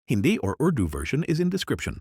Hindi or Urdu version is in description.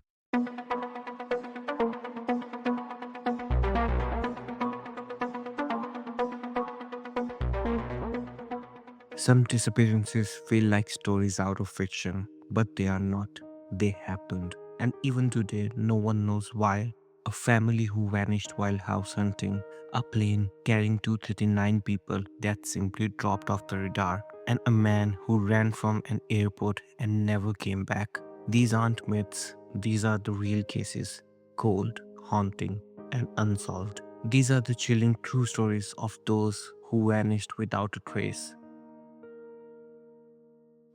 Some disappearances feel like stories out of fiction, but they are not. They happened. And even today, no one knows why. A family who vanished while house hunting, a plane carrying 239 people that simply dropped off the radar, and a man who ran from an airport and never came back. These aren't myths, these are the real cases. Cold, haunting, and unsolved. These are the chilling true stories of those who vanished without a trace.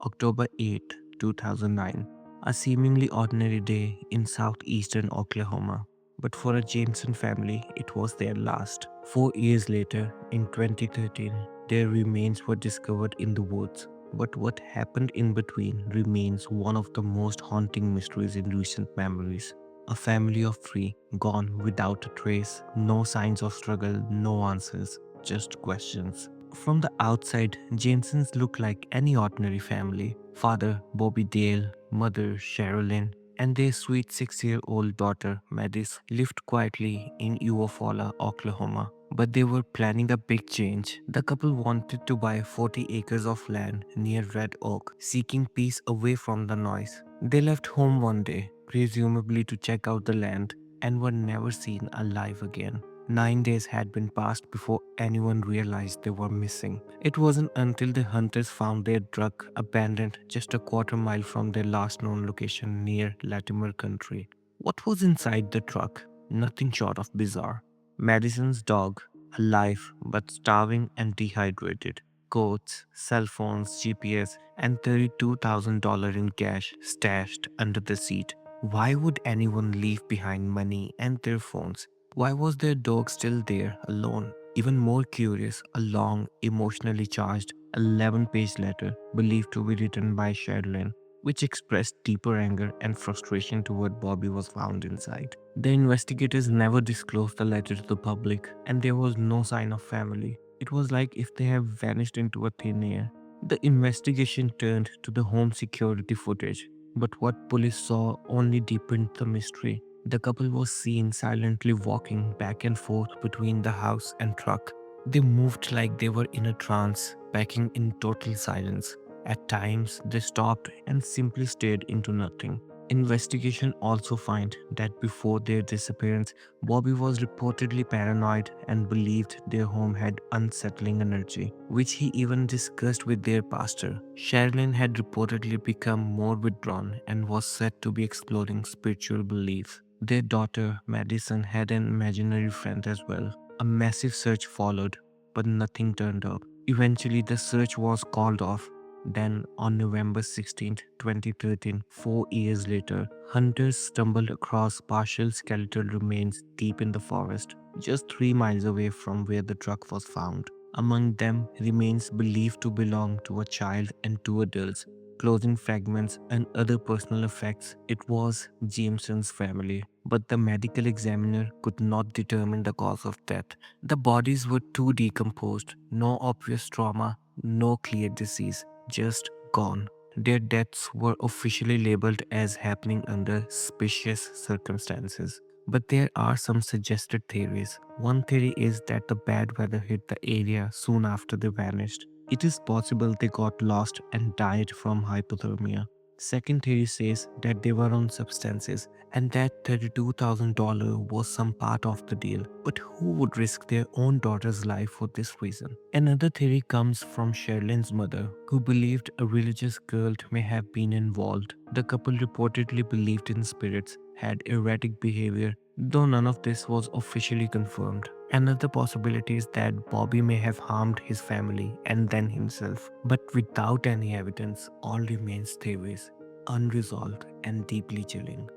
October 8, 2009, a seemingly ordinary day in southeastern Oklahoma. But for a Jameson family, it was their last. 4 years later, in 2013, their remains were discovered in the woods. But what happened in between remains one of the most haunting mysteries in recent memories. A family of three, gone without a trace, no signs of struggle, no answers, just questions. From the outside, Jamesons look like any ordinary family. Father, Bobby Dale, mother, Sherilyn, and their sweet 6-year-old daughter, Madis, lived quietly in Eufaula, Oklahoma. But they were planning a big change. The couple wanted to buy 40 acres of land near Red Oak, seeking peace away from the noise. They left home one day, presumably to check out the land, and were never seen alive again. 9 days had been passed before anyone realized they were missing. It wasn't until the hunters found their truck abandoned just a quarter mile from their last known location near Latimer Country. What was inside the truck? Nothing short of bizarre. Madison's dog, alive but starving and dehydrated. Coats, cell phones, GPS, and $32,000 in cash stashed under the seat. Why would anyone leave behind money and their phones? Why was their dog still there, alone? Even more curious, a long, emotionally charged 11-page letter believed to be written by Sherilyn, which expressed deeper anger and frustration toward Bobby was found inside. The investigators never disclosed the letter to the public, and there was no sign of family. It was like if they had vanished into a thin air. The investigation turned to the home security footage, but what police saw only deepened the mystery. The couple was seen silently walking back and forth between the house and truck. They moved like they were in a trance, packing in total silence. At times, they stopped and simply stared into nothing. Investigation also find that before their disappearance, Bobby was reportedly paranoid and believed their home had unsettling energy, which he even discussed with their pastor. Sherilyn had reportedly become more withdrawn and was said to be exploring spiritual beliefs. Their daughter, Madison, had an imaginary friend as well. A massive search followed, but nothing turned up. Eventually, the search was called off. Then, on November 16, 2013, 4 years later, hunters stumbled across partial skeletal remains deep in the forest, just 3 miles away from where the truck was found. Among them, remains believed to belong to a child and two adults. Clothing fragments and other personal effects. It was Jameson's family, but the medical examiner could not determine the cause of death. The bodies were too decomposed, no obvious trauma, no clear disease, just gone. Their deaths were officially labeled as happening under suspicious circumstances. But there are some suggested theories. One theory is that the bad weather hit the area soon after they vanished. It is possible they got lost and died from hypothermia. Second theory says that they were on substances and that $32,000 was some part of the deal. But who would risk their own daughter's life for this reason? Another theory comes from Sherilyn's mother, who believed a religious cult may have been involved. The couple reportedly believed in spirits, had erratic behavior, though none of this was officially confirmed. Another possibility is that Bobby may have harmed his family and then himself, but without any evidence, all remains theories, unresolved and deeply chilling.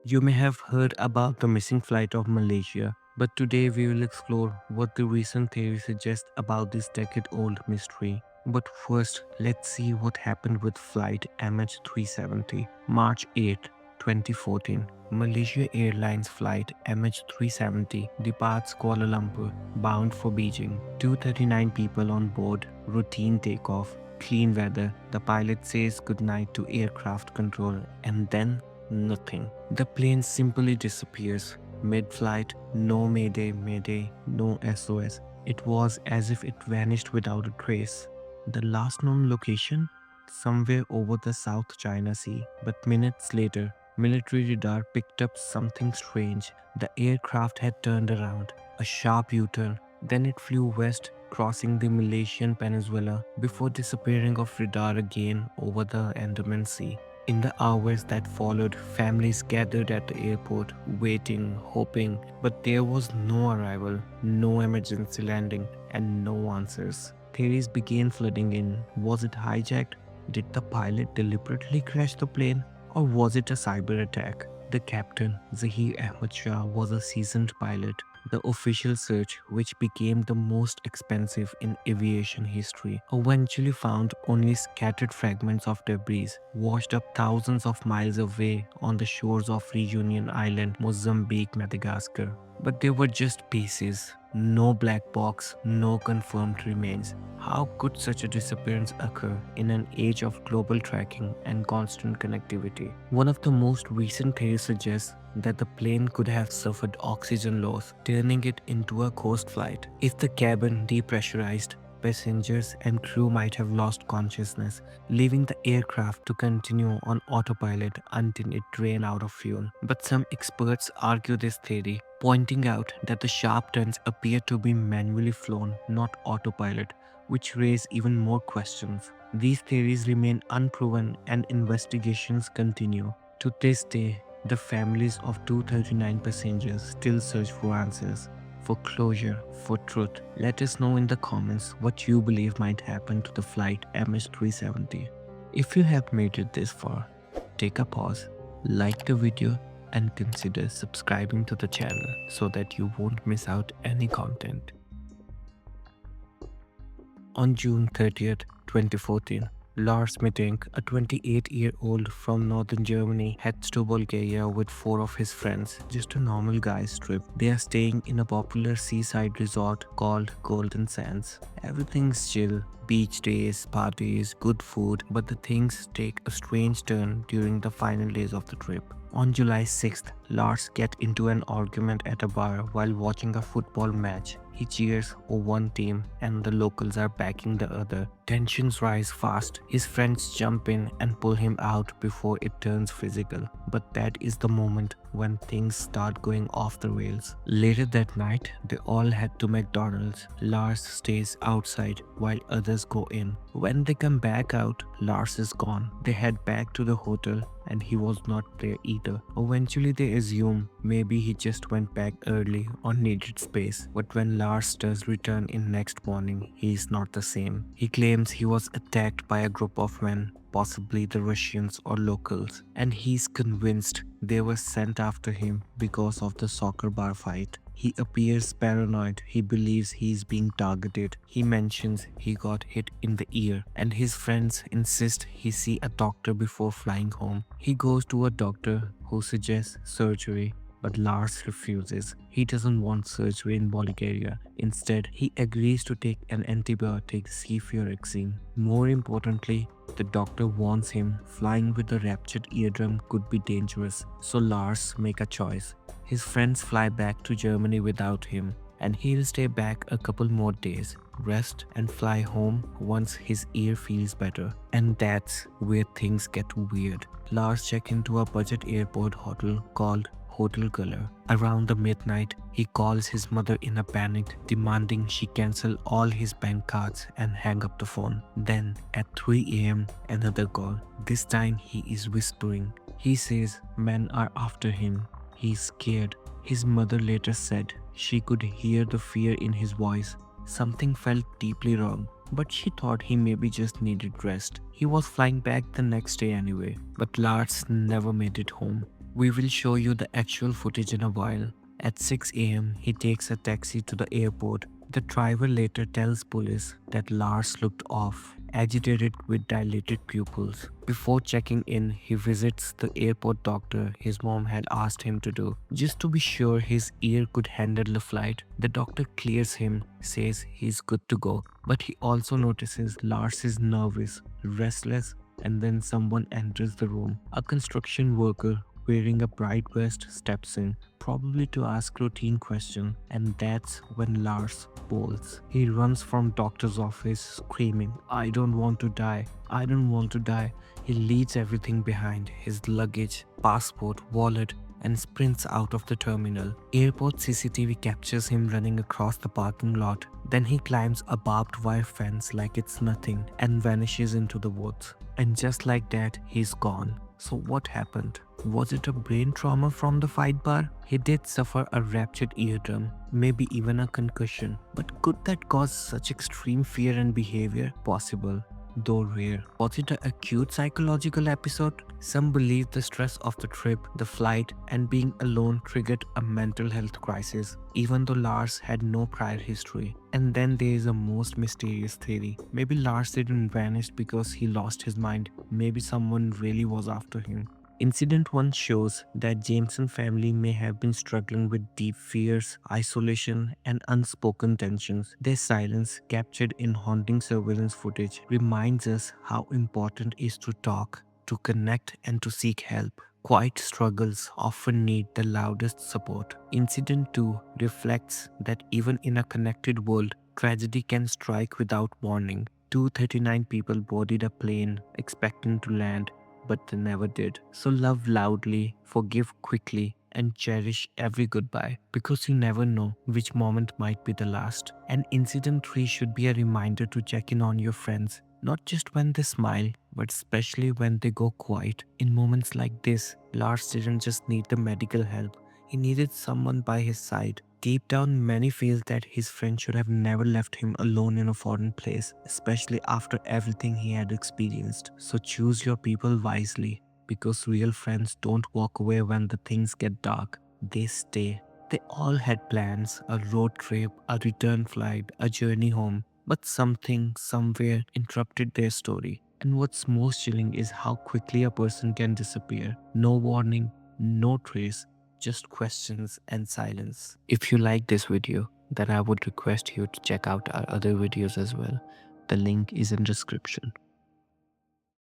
You may have heard about the missing flight of Malaysia, but today we will explore what the recent theories suggest about this decade-old mystery. But first, let's see what happened with flight MH370. March 8, 2014. Malaysia Airlines flight MH370 departs Kuala Lumpur, bound for Beijing. 239 people on board, routine takeoff. clean weather. The pilot says goodnight to aircraft control, and then nothing. The plane simply disappears. Mid-flight, no mayday, mayday, no SOS. It was as if it vanished without a trace. The last known location? Somewhere over the South China Sea. But minutes later, military radar picked up something strange. The aircraft had turned around, a sharp U-turn. Then it flew west, crossing the Malaysian peninsula before disappearing off radar again over the Andaman Sea. In the hours that followed, families gathered at the airport, waiting, hoping, but there was no arrival, no emergency landing, and no answers. Theories began flooding in. Was it hijacked? Did the pilot deliberately crash the plane? Or was it a cyber attack? The captain, Zahir Ahmad Shah, was a seasoned pilot. The official search, which became the most expensive in aviation history, eventually found only scattered fragments of debris washed up thousands of miles away on the shores of Reunion Island, Mozambique, Madagascar. But they were just pieces. No black box, no confirmed remains. How could such a disappearance occur in an age of global tracking and constant connectivity? One of the most recent theories suggests that the plane could have suffered oxygen loss, turning it into a ghost flight. If the cabin depressurized, passengers and crew might have lost consciousness, leaving the aircraft to continue on autopilot until it ran out of fuel. But some experts argue this theory, pointing out that the sharp turns appear to be manually flown, not autopilot, which raise even more questions. These theories remain unproven and investigations continue. To this day, the families of 239 passengers still search for answers, for closure, for truth. Let us know in the comments what you believe might happen to the flight MH370. If you have made it this far, take a pause, like the video, and consider subscribing to the channel so that you won't miss out any content. On June 30th, 2014, Lars Mittink, a 28-year-old from northern Germany, heads to Bulgaria with 4 of his friends. Just a normal guy's trip. They are staying in a popular seaside resort called Golden Sands. Everything's chill, beach days, parties, good food, but the things take a strange turn during the final days of the trip. On July 6th, Lars gets into an argument at a bar while watching a football match. He cheers for one team and the locals are backing the other. Tensions rise fast. His friends jump in and pull him out before it turns physical. But that is the moment when things start going off the rails. Later that night, they all head to McDonald's. Lars stays outside while others go in. When they come back out, Lars is gone. They head back to the hotel and he was not there either. Eventually they assume maybe he just went back early or needed space. But when Lars does return in next morning, he is not the same. He claims he was attacked by a group of men, possibly the Russians or locals, and he's convinced they were sent after him because of the soccer bar fight. He appears paranoid. He believes he's being targeted. He mentions he got hit in the ear, and his friends insist he see a doctor before flying home. He goes to a doctor who suggests surgery, but Lars refuses. He doesn't want surgery in Bulgaria. Instead, he agrees to take an antibiotic, cefuroxime. More importantly, the doctor warns him flying with a ruptured eardrum could be dangerous, so Lars makes a choice. His friends fly back to Germany without him, and he'll stay back a couple more days, rest and fly home once his ear feels better. And that's where things get weird. Lars checks into a budget airport hotel called Hotel Color. Around the midnight, he calls his mother in a panic, demanding she cancel all his bank cards and hang up the phone. Then, at 3 a.m., another call. This time, he is whispering. He says men are after him. He's scared. His mother later said she could hear the fear in his voice. Something felt deeply wrong, but she thought he maybe just needed rest. He was flying back the next day anyway, but Lars never made it home. We will show you the actual footage in a while. At 6 a.m., he takes a taxi to the airport. The driver later tells police that Lars looked off agitated with dilated pupils. Before checking in, he visits the airport doctor his mom had asked him to do, just to be sure his ear could handle the flight. The doctor clears him, says he's good to go, but he also notices Lars is nervous, restless, and then someone enters the room. A construction worker wearing a bright vest steps in, probably to ask routine question, and that's when Lars bolts. He runs from doctor's office screaming, "I don't want to die. I don't want to die." He leaves everything behind, his luggage, passport, wallet, and sprints out of the terminal. Airport CCTV captures him running across the parking lot. Then he climbs a barbed wire fence like it's nothing and vanishes into the woods. And just like that, he's gone. So what happened? Was it a brain trauma from the fight bar? He did suffer a ruptured eardrum, maybe even a concussion. But could that cause such extreme fear and behavior? Possible, though rare. Was it an acute psychological episode? Some believe the stress of the trip, the flight, and being alone triggered a mental health crisis, even though Lars had no prior history. And then there is a most mysterious theory. Maybe Lars didn't vanish because he lost his mind. Maybe someone really was after him. Incident 1 shows that Jameson family may have been struggling with deep fears, isolation, and unspoken tensions. Their silence, captured in haunting surveillance footage, reminds us how important it is to talk, to connect, and to seek help. Quiet struggles often need the loudest support. Incident 2 reflects that even in a connected world, tragedy can strike without warning. 239 people boarded a plane expecting to land, but they never did. So love loudly, forgive quickly, and cherish every goodbye, because you never know which moment might be the last. And incident 3 should be a reminder to check in on your friends, not just when they smile, but especially when they go quiet. In moments like this, Lars didn't just need the medical help, he needed someone by his side. Deep down, many feel that his friend should have never left him alone in a foreign place, especially after everything he had experienced. So choose your people wisely, because real friends don't walk away when the things get dark. They stay. They all had plans, a road trip, a return flight, a journey home, but something, somewhere interrupted their story. And what's most chilling is how quickly a person can disappear. No warning, no trace, just questions and silence. If you like this video, then I would request you to check out our other videos as well. The link is in description.